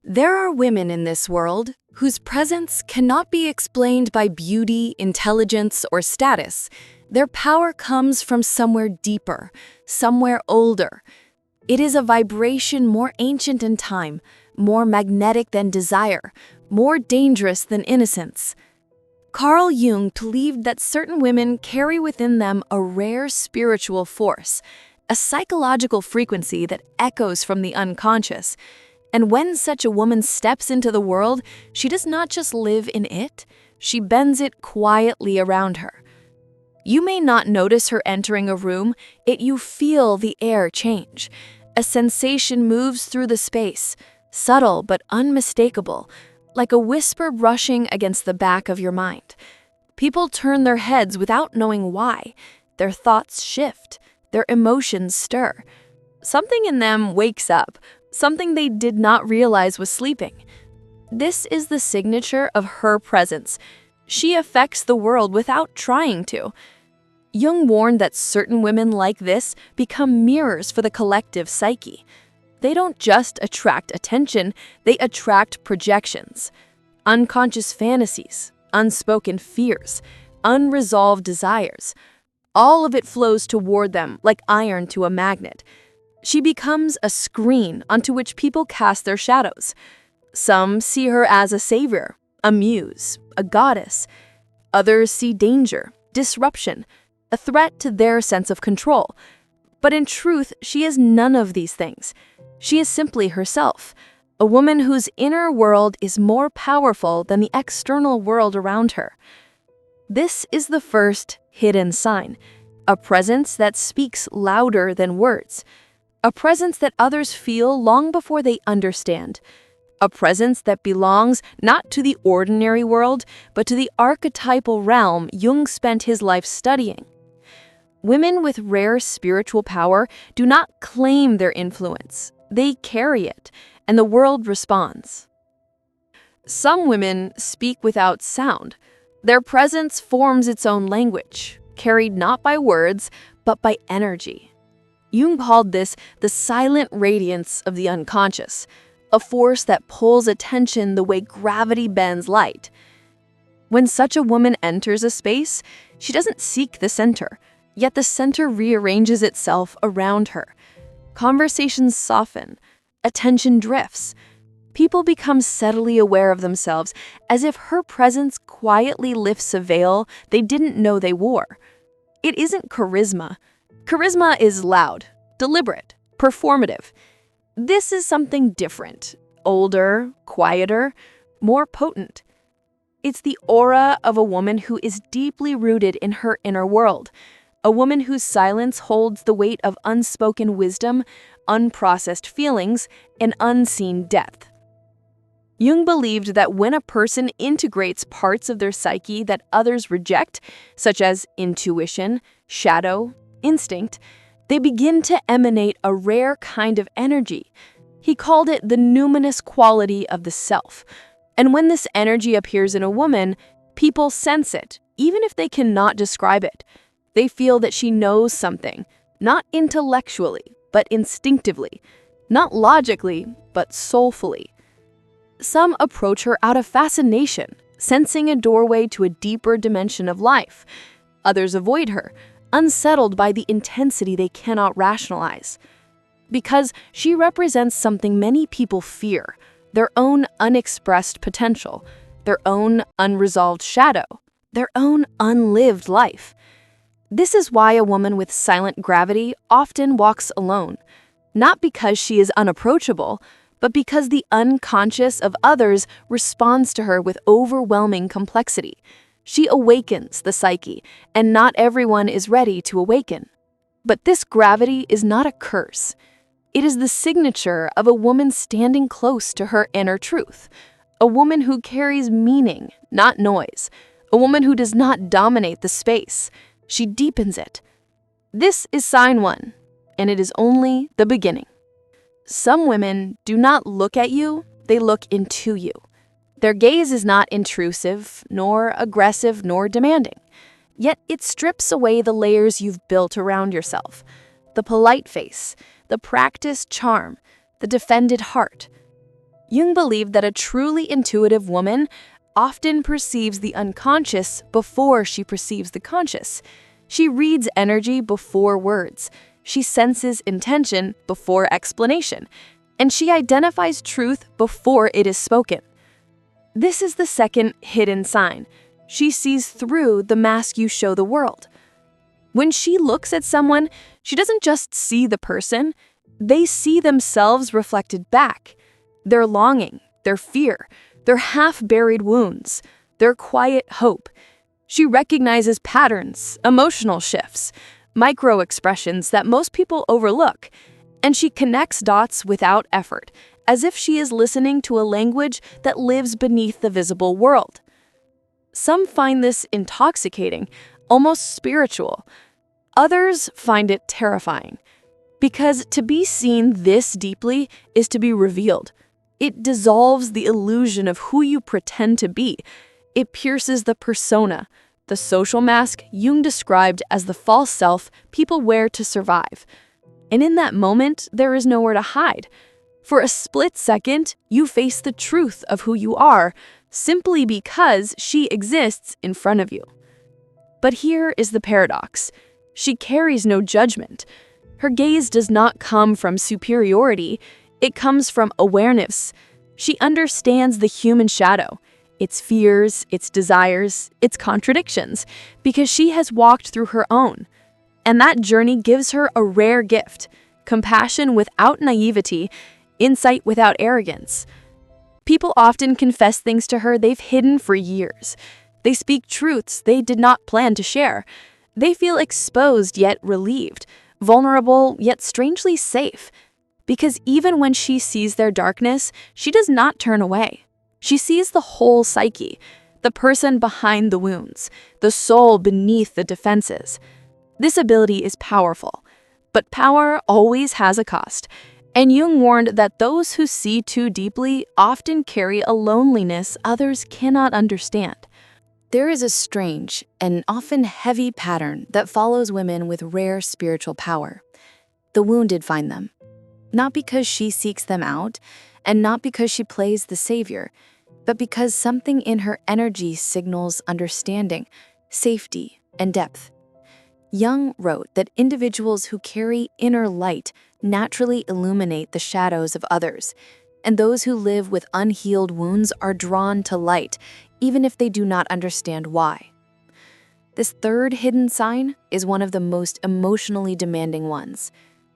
There are women in this world whose presence cannot be explained by beauty, intelligence, or status. Their power comes from somewhere deeper, somewhere older. It is a vibration more ancient in time, more magnetic than desire, more dangerous than innocence. Carl Jung believed that certain women carry within them a rare spiritual force, a psychological frequency that echoes from the unconscious. And when such a woman steps into the world, she does not just live in it, she bends it quietly around her. You may not notice her entering a room, yet you feel the air change. A sensation moves through the space, subtle but unmistakable, like a whisper brushing against the back of your mind. People turn their heads without knowing why. Their thoughts shift, their emotions stir. Something in them wakes up, something they did not realize was sleeping. This is the signature of her presence. She affects the world without trying to. Jung warned that certain women like this become mirrors for the collective psyche. They don't just attract attention, they attract projections. Unconscious fantasies, unspoken fears, unresolved desires. All of it flows toward them like iron to a magnet. She becomes a screen onto which people cast their shadows. Some see her as a savior, a muse, a goddess. Others see danger, disruption, a threat to their sense of control. But in truth, she is none of these things. She is simply herself, a woman whose inner world is more powerful than the external world around her. This is the first hidden sign, a presence that speaks louder than words. A presence that others feel long before they understand. A presence that belongs not to the ordinary world, but to the archetypal realm Jung spent his life studying. Women with rare spiritual power do not claim their influence. They carry it, and the world responds. Some women speak without sound. Their presence forms its own language, carried not by words, but by energy. Jung called this the silent radiance of the unconscious, a force that pulls attention the way gravity bends light. When such a woman enters a space, she doesn't seek the center, yet the center rearranges itself around her. Conversations soften, attention drifts. People become steadily aware of themselves, as if her presence quietly lifts a veil they didn't know they wore. It isn't charisma. Charisma is loud, deliberate, performative. This is something different, older, quieter, more potent. It's the aura of a woman who is deeply rooted in her inner world, a woman whose silence holds the weight of unspoken wisdom, unprocessed feelings, and unseen depth. Jung believed that when a person integrates parts of their psyche that others reject, such as intuition, shadow, instinct, they begin to emanate a rare kind of energy. He called it the numinous quality of the self. And when this energy appears in a woman, people sense it, even if they cannot describe it. They feel that she knows something, not intellectually, but instinctively, not logically, but soulfully. Some approach her out of fascination, sensing a doorway to a deeper dimension of life. Others avoid her, unsettled by the intensity they cannot rationalize. Because she represents something many people fear, their own unexpressed potential, their own unresolved shadow, their own unlived life. This is why a woman with silent gravity often walks alone, not because she is unapproachable, but because the unconscious of others responds to her with overwhelming complexity. She awakens the psyche, and not everyone is ready to awaken. But this gravity is not a curse. It is the signature of a woman standing close to her inner truth, a woman who carries meaning, not noise, a woman who does not dominate the space. She deepens it. This is sign 1, and it is only the beginning. Some women do not look at you, they look into you. Their gaze is not intrusive, nor aggressive, nor demanding. Yet it strips away the layers you've built around yourself. The polite face, the practiced charm, the defended heart. Jung believed that a truly intuitive woman often perceives the unconscious before she perceives the conscious. She reads energy before words. She senses intention before explanation. And she identifies truth before it is spoken. This is the second hidden sign. She sees through the mask you show the world. When she looks at someone, she doesn't just see the person, they see themselves reflected back. Their longing, their fear, their half-buried wounds, their quiet hope. She recognizes patterns, emotional shifts, micro-expressions that most people overlook, and she connects dots without effort, as if she is listening to a language that lives beneath the visible world. Some find this intoxicating, almost spiritual. Others find it terrifying, because to be seen this deeply is to be revealed. It dissolves the illusion of who you pretend to be. It pierces the persona, the social mask Jung described as the false self people wear to survive. And in that moment, there is nowhere to hide. For a split second, you face the truth of who you are, simply because she exists in front of you. But here is the paradox. She carries no judgment. Her gaze does not come from superiority, it comes from awareness. She understands the human shadow, its fears, its desires, its contradictions, because she has walked through her own. And that journey gives her a rare gift: compassion without naivety, insight without arrogance. People often confess things to her they've hidden for years. They speak truths they did not plan to share. They feel exposed yet relieved, vulnerable yet strangely safe. Because even when she sees their darkness, she does not turn away. She sees the whole psyche, the person behind the wounds, the soul beneath the defenses. This ability is powerful, but power always has a cost. And Jung warned that those who see too deeply often carry a loneliness others cannot understand. There is a strange and often heavy pattern that follows women with rare spiritual power. The wounded find them. Not because she seeks them out, and not because she plays the savior, but because something in her energy signals understanding, safety, and depth. Jung wrote that individuals who carry inner light naturally illuminate the shadows of others, and those who live with unhealed wounds are drawn to light, even if they do not understand why. This third hidden sign is one of the most emotionally demanding ones.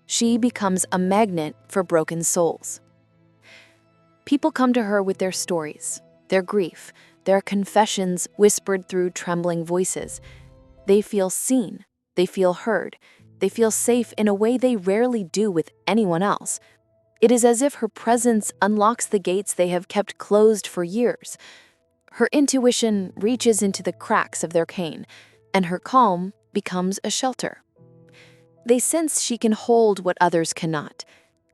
She becomes a magnet for broken souls. People come to her with their stories, their grief, their confessions whispered through trembling voices. They feel seen, they feel heard, they feel safe in a way they rarely do with anyone else. It is as if her presence unlocks the gates they have kept closed for years. Her intuition reaches into the cracks of their cane, and her calm becomes a shelter. They sense she can hold what others cannot: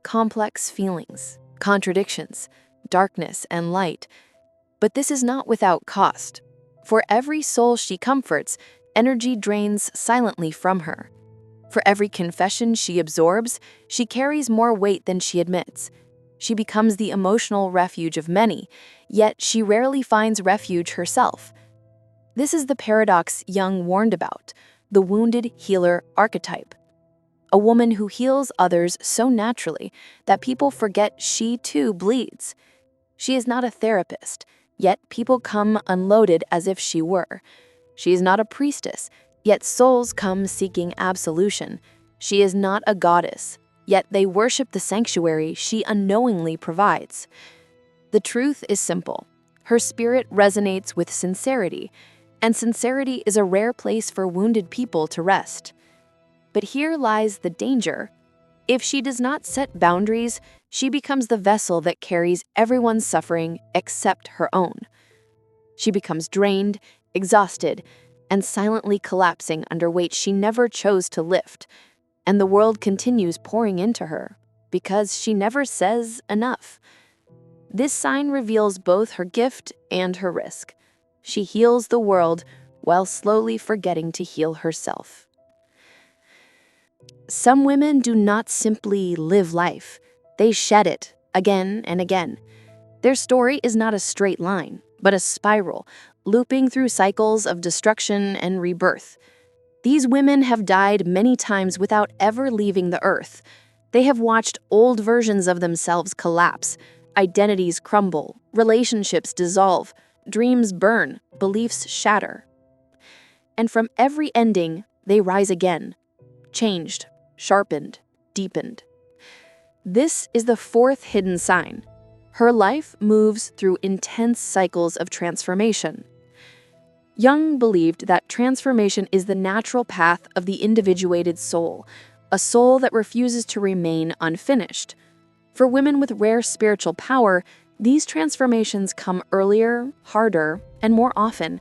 complex feelings, contradictions, darkness, and light. But this is not without cost. For every soul she comforts, energy drains silently from her. For every confession she absorbs, she carries more weight than she admits. She becomes the emotional refuge of many, yet she rarely finds refuge herself. This is the paradox Jung warned about: the wounded healer archetype. A woman who heals others so naturally that people forget she too bleeds. She is not a therapist, yet people come unloaded as if she were. She is not a priestess, yet souls come seeking absolution. She is not a goddess, yet they worship the sanctuary she unknowingly provides. The truth is simple. Her spirit resonates with sincerity, and sincerity is a rare place for wounded people to rest. But here lies the danger. If she does not set boundaries, she becomes the vessel that carries everyone's suffering except her own. She becomes drained, exhausted, and silently collapsing under weight she never chose to lift. And the world continues pouring into her because she never says enough. This sign reveals both her gift and her risk. She heals the world while slowly forgetting to heal herself. Some women do not simply live life. They shed it again and again. Their story is not a straight line, but a spiral, looping through cycles of destruction and rebirth. These women have died many times without ever leaving the earth. They have watched old versions of themselves collapse, identities crumble, relationships dissolve, dreams burn, beliefs shatter. And from every ending, they rise again, changed, sharpened, deepened. This is the fourth hidden sign. Her life moves through intense cycles of transformation. Jung believed that transformation is the natural path of the individuated soul, a soul that refuses to remain unfinished. For women with rare spiritual power, these transformations come earlier, harder, and more often,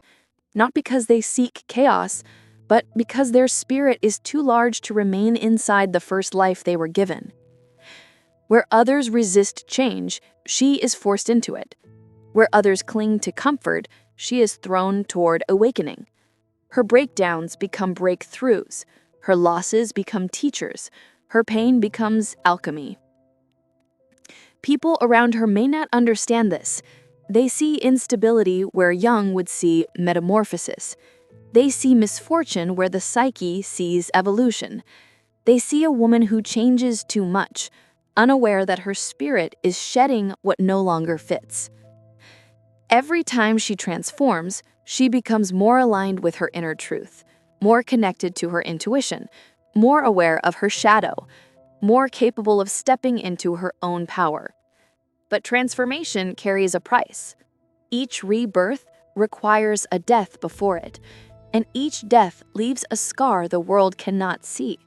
not because they seek chaos, but because their spirit is too large to remain inside the first life they were given. Where others resist change, she is forced into it. Where others cling to comfort, she is thrown toward awakening. Her breakdowns become breakthroughs. Her losses become teachers. Her pain becomes alchemy. People around her may not understand this. They see instability where Jung would see metamorphosis. They see misfortune where the psyche sees evolution. They see a woman who changes too much, unaware that her spirit is shedding what no longer fits. Every time she transforms, she becomes more aligned with her inner truth, more connected to her intuition, more aware of her shadow, more capable of stepping into her own power. But transformation carries a price. Each rebirth requires a death before it, and each death leaves a scar the world cannot see.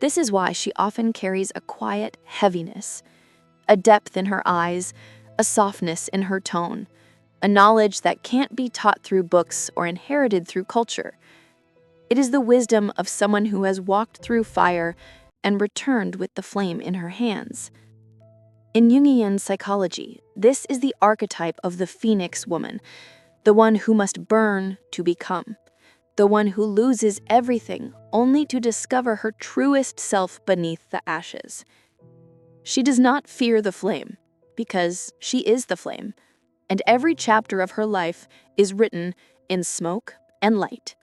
This is why she often carries a quiet heaviness, a depth in her eyes, a softness in her tone, a knowledge that can't be taught through books or inherited through culture. It is the wisdom of someone who has walked through fire and returned with the flame in her hands. In Jungian psychology, this is the archetype of the phoenix woman, the one who must burn to become, the one who loses everything only to discover her truest self beneath the ashes. She does not fear the flame, because she is the flame, and every chapter of her life is written in smoke and light.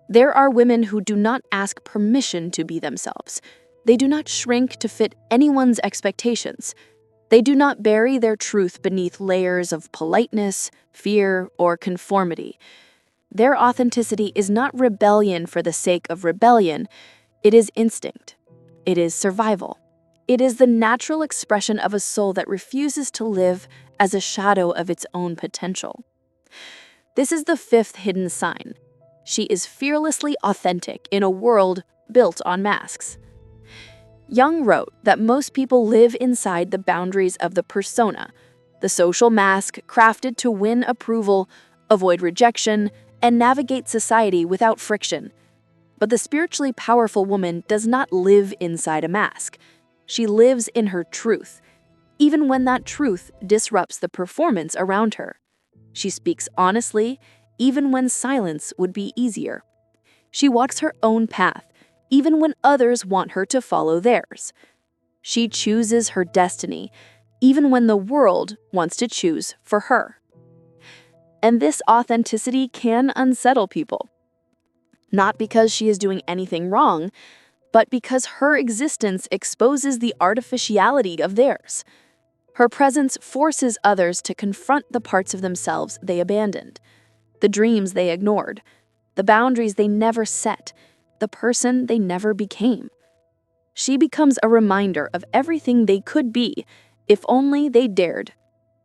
There are women who do not ask permission to be themselves. They do not shrink to fit anyone's expectations. They do not bury their truth beneath layers of politeness, fear, or conformity. Their authenticity is not rebellion for the sake of rebellion. It is instinct. It is survival. It is the natural expression of a soul that refuses to live as a shadow of its own potential. This is the fifth hidden sign. She is fearlessly authentic in a world built on masks. Jung wrote that most people live inside the boundaries of the persona, the social mask crafted to win approval, avoid rejection, and navigate society without friction. But the spiritually powerful woman does not live inside a mask. She lives in her truth, even when that truth disrupts the performance around her. She speaks honestly, even when silence would be easier. She walks her own path, even when others want her to follow theirs. She chooses her destiny, even when the world wants to choose for her. And this authenticity can unsettle people. Not because she is doing anything wrong, but because her existence exposes the artificiality of theirs. Her presence forces others to confront the parts of themselves they abandoned, the dreams they ignored, the boundaries they never set, the person they never became. She becomes a reminder of everything they could be if only they dared.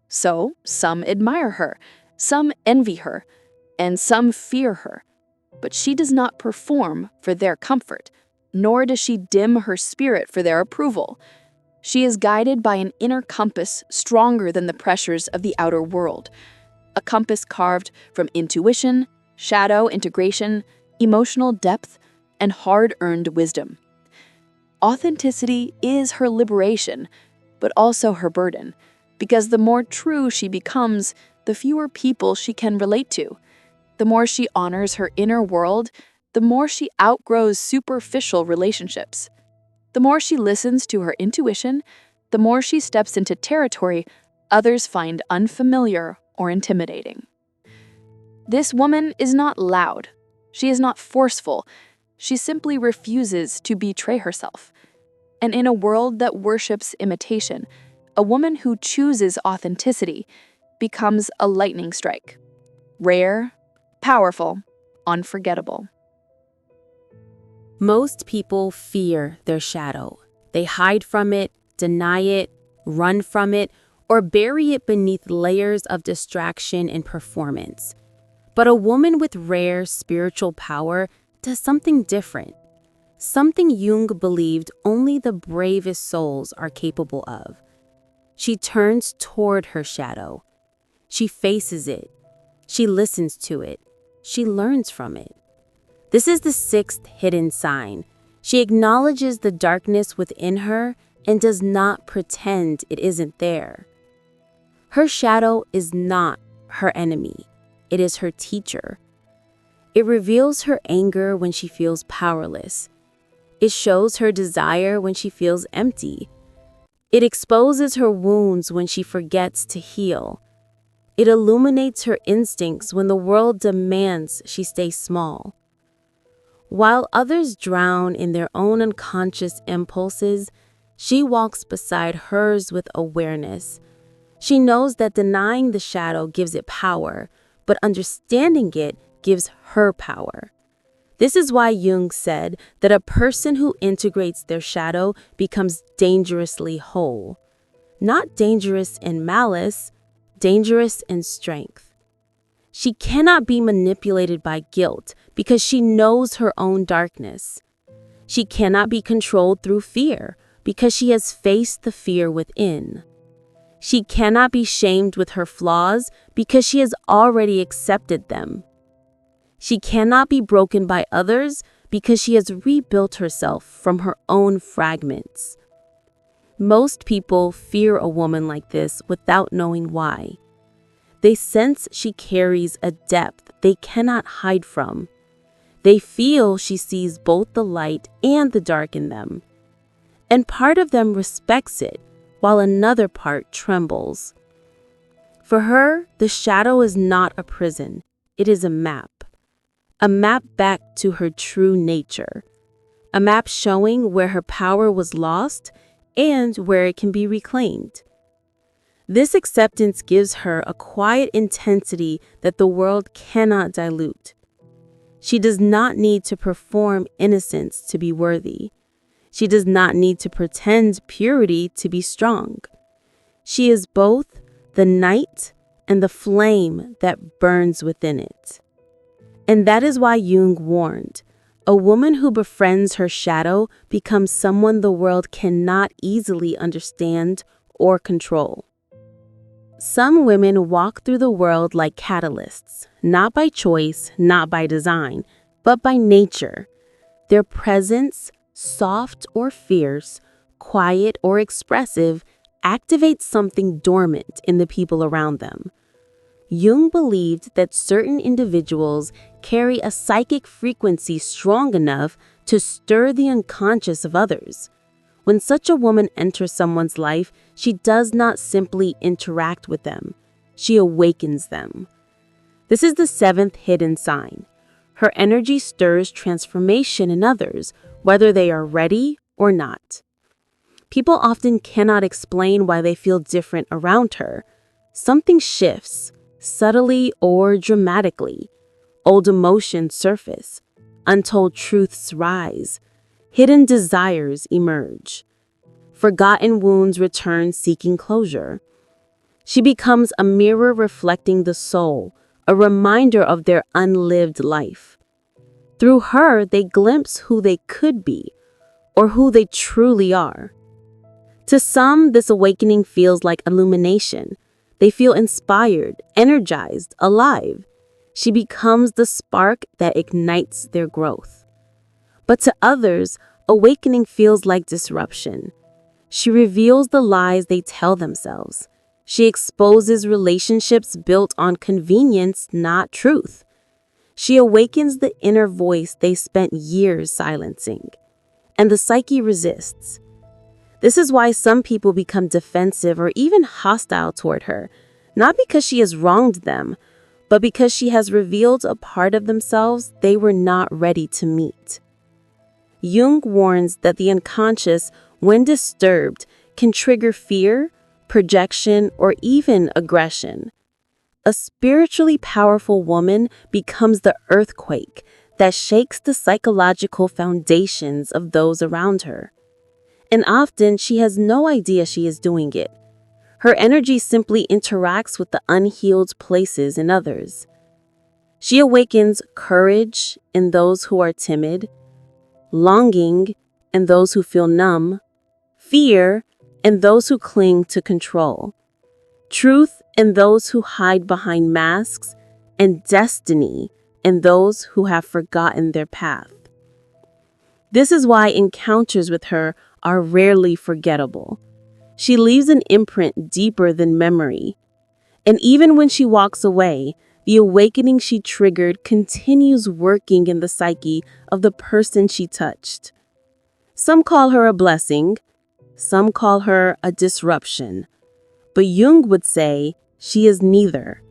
So, some admire her, some envy her, and some fear her. But she does not perform for their comfort, nor does she dim her spirit for their approval. She is guided by an inner compass stronger than the pressures of the outer world, a compass carved from intuition, shadow integration, emotional depth, and hard-earned wisdom. Authenticity is her liberation, but also her burden, because the more true she becomes, the fewer people she can relate to. The more she honors her inner world, the more she outgrows superficial relationships. The more she listens to her intuition, the more she steps into territory others find unfamiliar or intimidating. This woman is not loud. She is not forceful. She simply refuses to betray herself. And in a world that worships imitation, a woman who chooses authenticity becomes a lightning strike. Rare, powerful, unforgettable. Most people fear their shadow. They hide from it, deny it, run from it, or bury it beneath layers of distraction and performance. But a woman with rare spiritual power does something different. Something Jung believed only the bravest souls are capable of. She turns toward her shadow. She faces it. She listens to it. She learns from it. This is the sixth hidden sign. She acknowledges the darkness within her and does not pretend it isn't there. Her shadow is not her enemy. It is her teacher. It reveals her anger when she feels powerless. It shows her desire when she feels empty. It exposes her wounds when she forgets to heal. It illuminates her instincts when the world demands she stay small. While others drown in their own unconscious impulses, she walks beside hers with awareness. She knows that denying the shadow gives it power, but understanding it gives her power. This is why Jung said that a person who integrates their shadow becomes dangerously whole. Not dangerous in malice, dangerous in strength. She cannot be manipulated by guilt because she knows her own darkness. She cannot be controlled through fear because she has faced the fear within. She cannot be shamed with her flaws because she has already accepted them. She cannot be broken by others because she has rebuilt herself from her own fragments. Most people fear a woman like this without knowing why. They sense she carries a depth they cannot hide from. They feel she sees both the light and the dark in them. And part of them respects it, while another part trembles. For her, the shadow is not a prison. It is a map back to her true nature. A map showing where her power was lost and where it can be reclaimed. This acceptance gives her a quiet intensity that the world cannot dilute. She does not need to perform innocence to be worthy. She does not need to pretend purity to be strong. She is both the night and the flame that burns within it. And that is why Jung warned, a woman who befriends her shadow becomes someone the world cannot easily understand or control. Some women walk through the world like catalysts, not by choice, not by design, but by nature. Their presence, soft or fierce, quiet or expressive, activates something dormant in the people around them. Jung believed that certain individuals carry a psychic frequency strong enough to stir the unconscious of others. When such a woman enters someone's life, she does not simply interact with them. She awakens them. This is the seventh hidden sign. Her energy stirs transformation in others, whether they are ready or not. People often cannot explain why they feel different around her. Something shifts, subtly or dramatically. Old emotions surface. Untold truths rise. Hidden desires emerge. Forgotten wounds return seeking closure. She becomes a mirror reflecting the soul, a reminder of their unlived life. Through her, they glimpse who they could be, or who they truly are. To some, this awakening feels like illumination. They feel inspired, energized, alive. She becomes the spark that ignites their growth. But to others, awakening feels like disruption. She reveals the lies they tell themselves. She exposes relationships built on convenience, not truth. She awakens the inner voice they spent years silencing. And the psyche resists. This is why some people become defensive or even hostile toward her, not because she has wronged them, but because she has revealed a part of themselves they were not ready to meet. Jung warns that the unconscious, when disturbed, can trigger fear, projection, or even aggression. A spiritually powerful woman becomes the earthquake that shakes the psychological foundations of those around her. And often she has no idea she is doing it. Her energy simply interacts with the unhealed places in others. She awakens courage in those who are timid, longing in those who feel numb, fear in those who cling to control, truth in those who hide behind masks, and destiny in those who have forgotten their path. This is why encounters with her are rarely forgettable. She leaves an imprint deeper than memory. And even when she walks away, the awakening she triggered continues working in the psyche of the person she touched. Some call her a blessing, some call her a disruption. But Jung would say she is neither.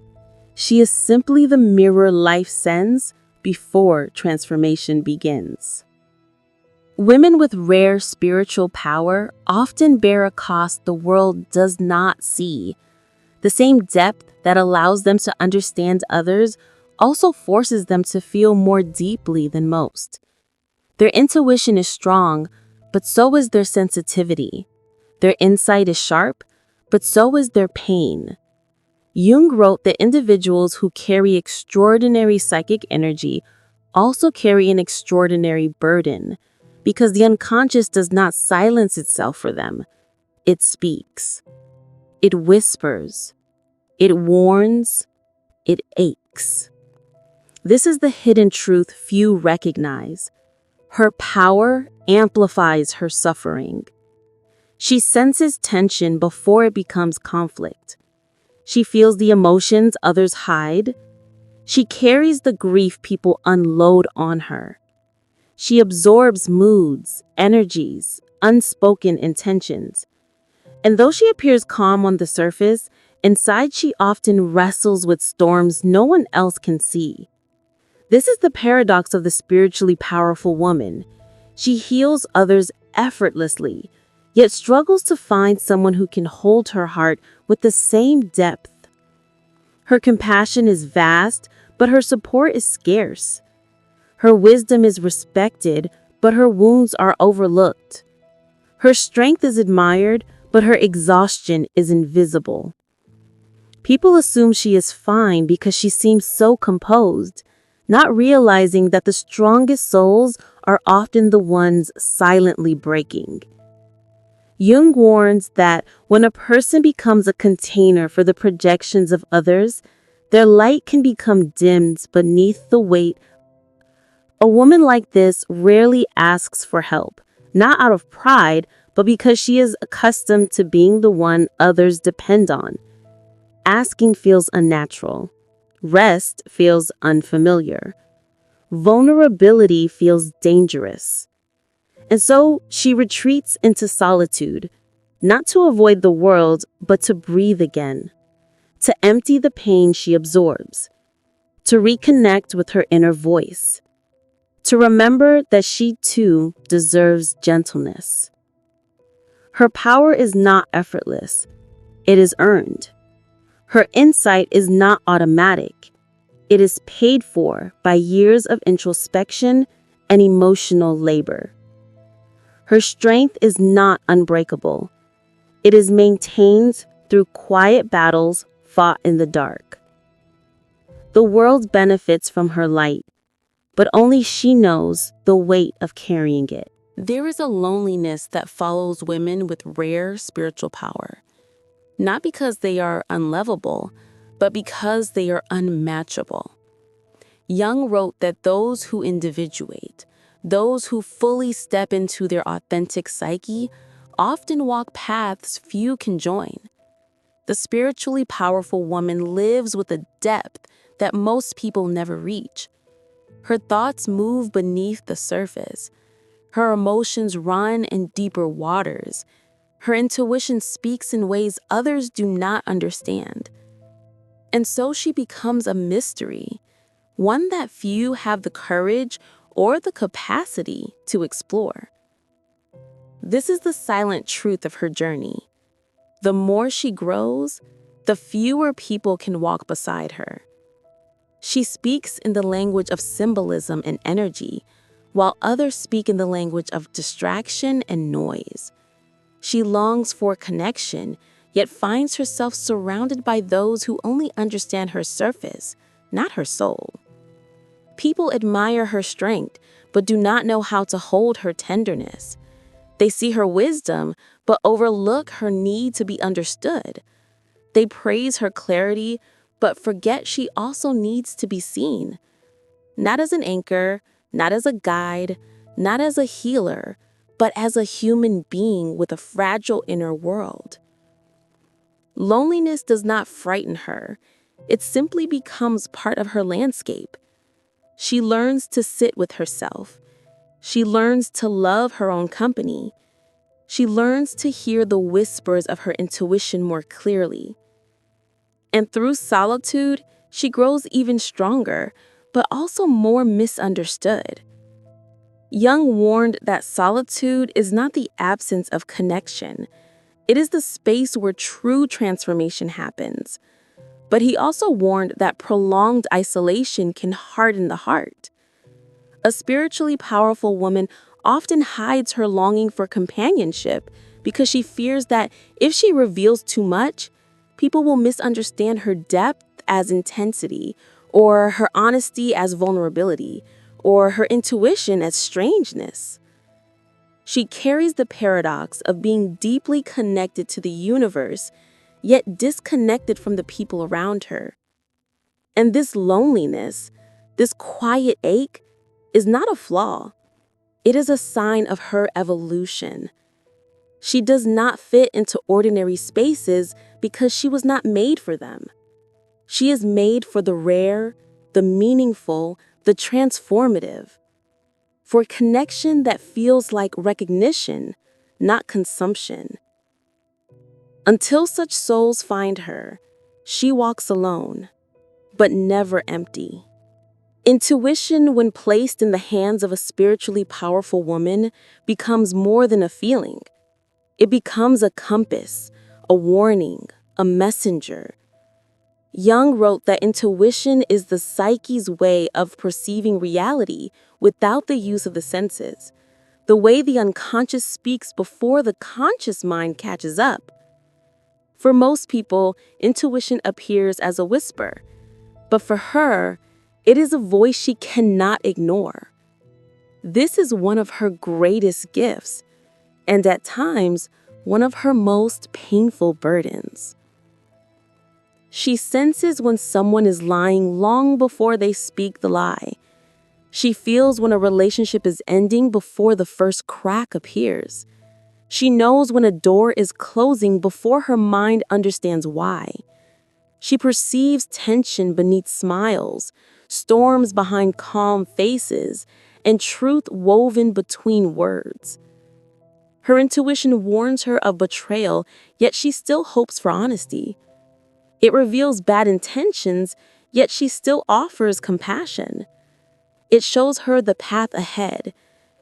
She is simply the mirror life sends before transformation begins. Women with rare spiritual power often bear a cost the world does not see. The same depth that allows them to understand others also forces them to feel more deeply than most. Their intuition is strong, but so is their sensitivity. Their insight is sharp, but so is their pain. Jung wrote that individuals who carry extraordinary psychic energy also carry an extraordinary burden, because the unconscious does not silence itself for them. It speaks. It whispers. It warns. It aches. This is the hidden truth few recognize. Her power amplifies her suffering. She senses tension before it becomes conflict. She feels the emotions others hide. She carries the grief people unload on her. She absorbs moods, energies, unspoken intentions. And though she appears calm on the surface, inside she often wrestles with storms no one else can see. This is the paradox of the spiritually powerful woman. She heals others effortlessly, yet struggles to find someone who can hold her heart with the same depth. Her compassion is vast, but her support is scarce. Her wisdom is respected, but her wounds are overlooked. Her strength is admired, but her exhaustion is invisible. People assume she is fine because she seems so composed, not realizing that the strongest souls are often the ones silently breaking. Jung warns that when a person becomes a container for the projections of others, their light can become dimmed beneath the weight. A woman like this rarely asks for help, not out of pride, but because she is accustomed to being the one others depend on. Asking feels unnatural. Rest feels unfamiliar. Vulnerability feels dangerous. And so she retreats into solitude, not to avoid the world, but to breathe again, to empty the pain she absorbs, to reconnect with her inner voice, to remember that she too deserves gentleness. Her power is not effortless, it is earned. Her insight is not automatic, it is paid for by years of introspection and emotional labor. Her strength is not unbreakable. It is maintained through quiet battles fought in the dark. The world benefits from her light, but only she knows the weight of carrying it. There is a loneliness that follows women with rare spiritual power, not because they are unlovable, but because they are unmatchable. Jung wrote that those who individuate, those who fully step into their authentic psyche, often walk paths few can join. The spiritually powerful woman lives with a depth that most people never reach. Her thoughts move beneath the surface. Her emotions run in deeper waters. Her intuition speaks in ways others do not understand. And so she becomes a mystery, one that few have the courage or the capacity to explore. This is the silent truth of her journey. The more she grows, the fewer people can walk beside her. She speaks in the language of symbolism and energy, while others speak in the language of distraction and noise. She longs for connection, yet finds herself surrounded by those who only understand her surface, not her soul. People admire her strength, but do not know how to hold her tenderness. They see her wisdom, but overlook her need to be understood. They praise her clarity, but forget she also needs to be seen. Not as an anchor, not as a guide, not as a healer, but as a human being with a fragile inner world. Loneliness does not frighten her. It simply becomes part of her landscape. She learns to sit with herself. She learns to love her own company. She learns to hear the whispers of her intuition more clearly. And through solitude, she grows even stronger, but also more misunderstood. Jung warned that solitude is not the absence of connection. It is the space where true transformation happens. But he also warned that prolonged isolation can harden the heart. A spiritually powerful woman often hides her longing for companionship because she fears that if she reveals too much, people will misunderstand her depth as intensity, or her honesty as vulnerability, or her intuition as strangeness. She carries the paradox of being deeply connected to the universe, yet disconnected from the people around her. And this loneliness, this quiet ache, is not a flaw. It is a sign of her evolution. She does not fit into ordinary spaces because she was not made for them. She is made for the rare, the meaningful, the transformative. For connection that feels like recognition, not consumption. Until such souls find her, she walks alone, but never empty. Intuition, when placed in the hands of a spiritually powerful woman, becomes more than a feeling. It becomes a compass, a warning, a messenger. Jung wrote that intuition is the psyche's way of perceiving reality without the use of the senses, the way the unconscious speaks before the conscious mind catches up. For most people, intuition appears as a whisper, but for her, it is a voice she cannot ignore. This is one of her greatest gifts, and at times, one of her most painful burdens. She senses when someone is lying long before they speak the lie. She feels when a relationship is ending before the first crack appears. She knows when a door is closing before her mind understands why. She perceives tension beneath smiles, storms behind calm faces, and truth woven between words. Her intuition warns her of betrayal, yet she still hopes for honesty. It reveals bad intentions, yet she still offers compassion. It shows her the path ahead,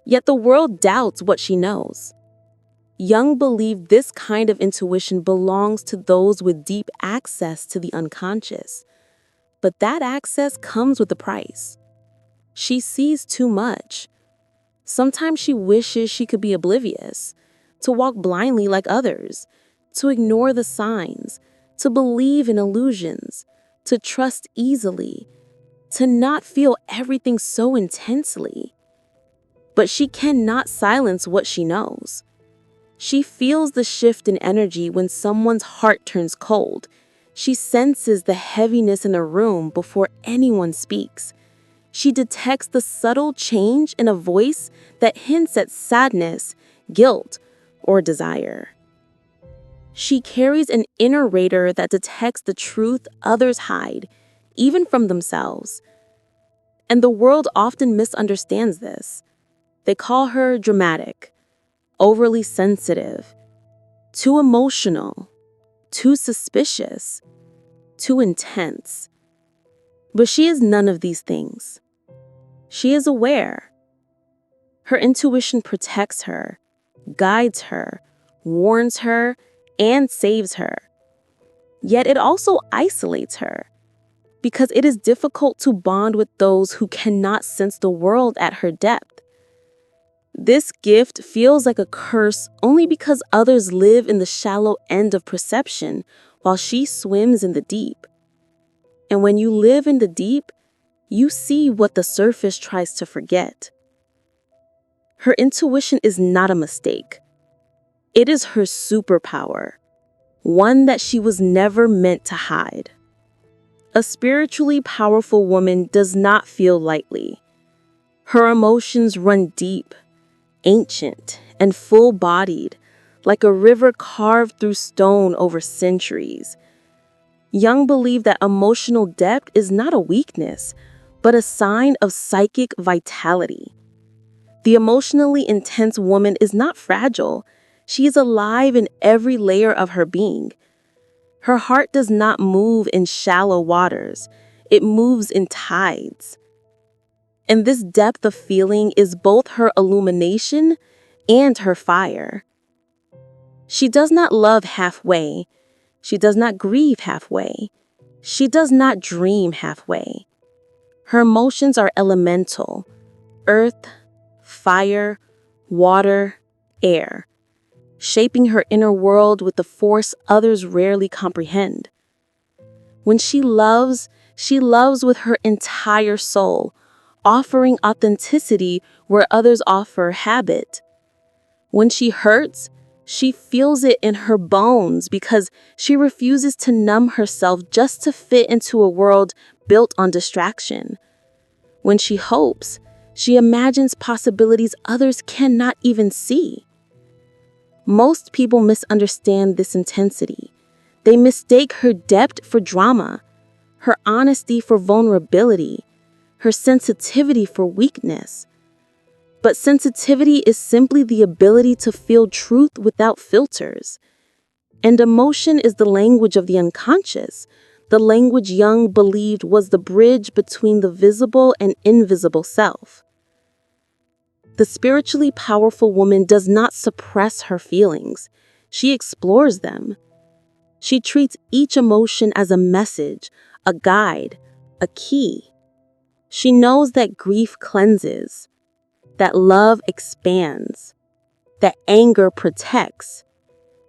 yet the world doubts what she knows. Jung believed this kind of intuition belongs to those with deep access to the unconscious. But that access comes with a price. She sees too much. Sometimes she wishes she could be oblivious, to walk blindly like others, to ignore the signs, to believe in illusions, to trust easily, to not feel everything so intensely. But she cannot silence what she knows. She feels the shift in energy when someone's heart turns cold. She senses the heaviness in a room before anyone speaks. She detects the subtle change in a voice that hints at sadness, guilt, or desire. She carries an inner radar that detects the truth others hide, even from themselves. And the world often misunderstands this. They call her dramatic, overly sensitive, too emotional, too suspicious, too intense. But she is none of these things. She is aware. Her intuition protects her, guides her, warns her, and saves her. Yet it also isolates her, because it is difficult to bond with those who cannot sense the world at her depth. This gift feels like a curse only because others live in the shallow end of perception while she swims in the deep. And when you live in the deep, you see what the surface tries to forget. Her intuition is not a mistake. It is her superpower, one that she was never meant to hide. A spiritually powerful woman does not feel lightly. Her emotions run deep, ancient, and full-bodied, like a river carved through stone over centuries. Jung believed that emotional depth is not a weakness, but a sign of psychic vitality. The emotionally intense woman is not fragile. She is alive in every layer of her being. Her heart does not move in shallow waters. It moves in tides. And this depth of feeling is both her illumination and her fire. She does not love halfway. She does not grieve halfway. She does not dream halfway. Her emotions are elemental: earth, fire, water, air, shaping her inner world with the force others rarely comprehend. When she loves with her entire soul, offering authenticity where others offer habit. When she hurts, she feels it in her bones because she refuses to numb herself just to fit into a world built on distraction. When she hopes, she imagines possibilities others cannot even see. Most people misunderstand this intensity. They mistake her depth for drama, her honesty for vulnerability, her sensitivity for weakness. But sensitivity is simply the ability to feel truth without filters. And emotion is the language of the unconscious, the language Jung believed was the bridge between the visible and invisible self. The spiritually powerful woman does not suppress her feelings. She explores them. She treats each emotion as a message, a guide, a key. She knows that grief cleanses, that love expands, that anger protects,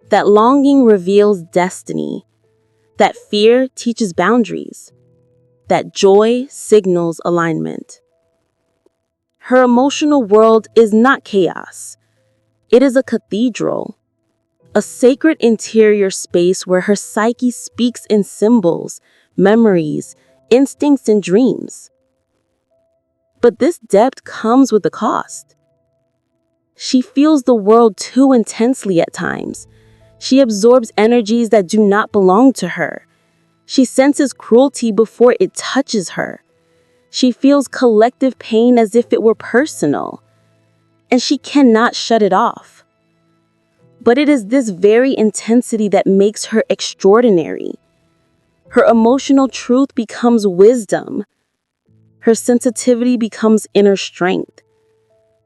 that longing reveals destiny, that fear teaches boundaries, that joy signals alignment. Her emotional world is not chaos. It is a cathedral, a sacred interior space where her psyche speaks in symbols, memories, instincts, and dreams. But this depth comes with a cost. She feels the world too intensely at times. She absorbs energies that do not belong to her. She senses cruelty before it touches her. She feels collective pain as if it were personal, and she cannot shut it off. But it is this very intensity that makes her extraordinary. Her emotional truth becomes wisdom. Her sensitivity becomes inner strength.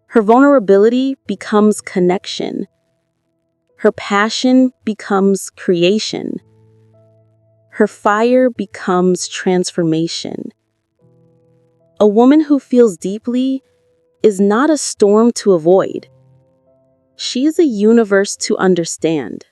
Her vulnerability becomes connection. Her passion becomes creation. Her fire becomes transformation. A woman who feels deeply is not a storm to avoid. She is a universe to understand.